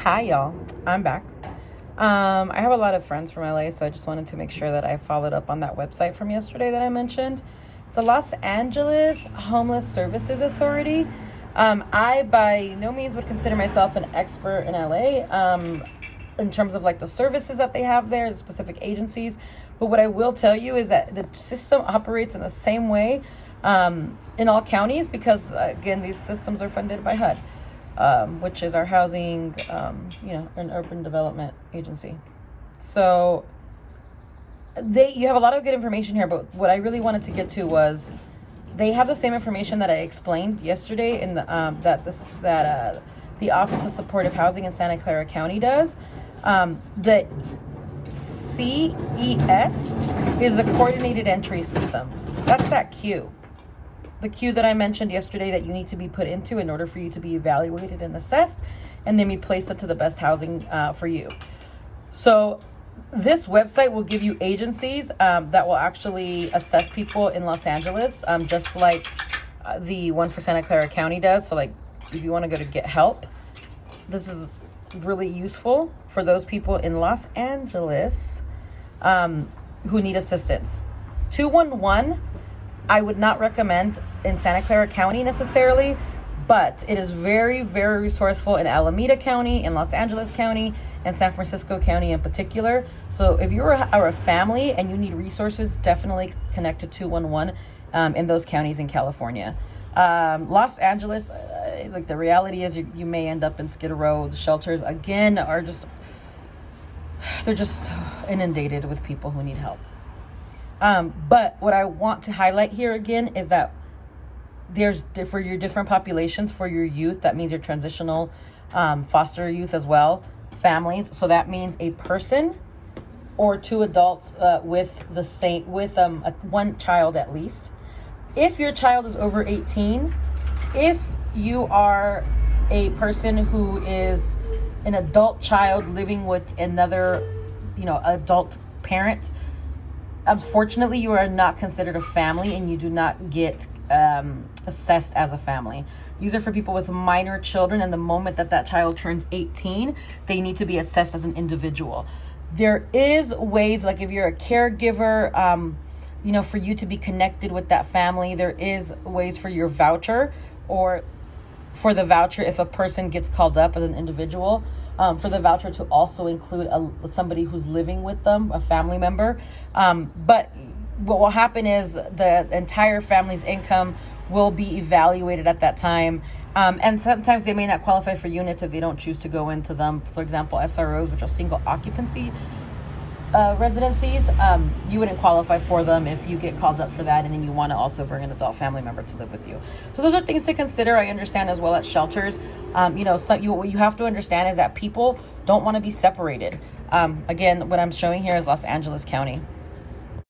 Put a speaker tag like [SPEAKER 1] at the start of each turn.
[SPEAKER 1] Hi, y'all. I'm back. I have a lot of friends from LA, so I just wanted to make sure that I followed up on that website from yesterday that I mentioned. It's the Los Angeles Homeless Services Authority. I by no means would consider myself an expert in LA in terms of like the services that they have there, the specific agencies. But what I will tell you is that the system operates in the same way in all counties because, again, these systems are funded by HUD. Which is our housing, an urban development agency. So you have a lot of good information here, but what I really wanted to get to was they have the same information that I explained yesterday in the the Office of Supportive Housing in Santa Clara County does. The CES is the coordinated entry system. That's that queue. The queue that I mentioned yesterday that you need to be put into in order for you to be evaluated and assessed, and then be placed into the best housing for you. So this website will give you agencies that will actually assess people in Los Angeles, just like the one for Santa Clara County does. So like if you want to go to get help, this is really useful for those people in Los Angeles who need assistance. 211 I would not recommend in Santa Clara County necessarily, but it is very, very resourceful in Alameda County, in Los Angeles County, and San Francisco County in particular. So if you are a family and you need resources, definitely connect to 211 in those counties in California. Los Angeles, like the reality is you may end up in Skid Row. The shelters, again, they're just inundated with people who need help. But what I want to highlight here again is that there's for your different populations, for your youth, that means your transitional foster youth as well, families. So that means a person or two adults with one child at least. If your child is over 18, if you are a person who is an adult child living with another, adult parent, unfortunately, you are not considered a family and you do not get assessed as a family. These are for people with minor children, and the moment that child turns 18, they need to be assessed as an individual. There is ways, like if you're a caregiver, for you to be connected with that family, there is ways for your voucher or for the voucher if a person gets called up as an individual. For the voucher to also include somebody who's living with them, a family member. But what will happen is the entire family's income will be evaluated at that time. And sometimes they may not qualify for units if they don't choose to go into them. For example, SROs, which are single occupancy residencies, you wouldn't qualify for them if you get called up for that and then you want to also bring an adult family member to live with you. So those are things to consider. I understand as well at shelters. What you have to understand is that people don't want to be separated. Again, what I'm showing here is Los Angeles County.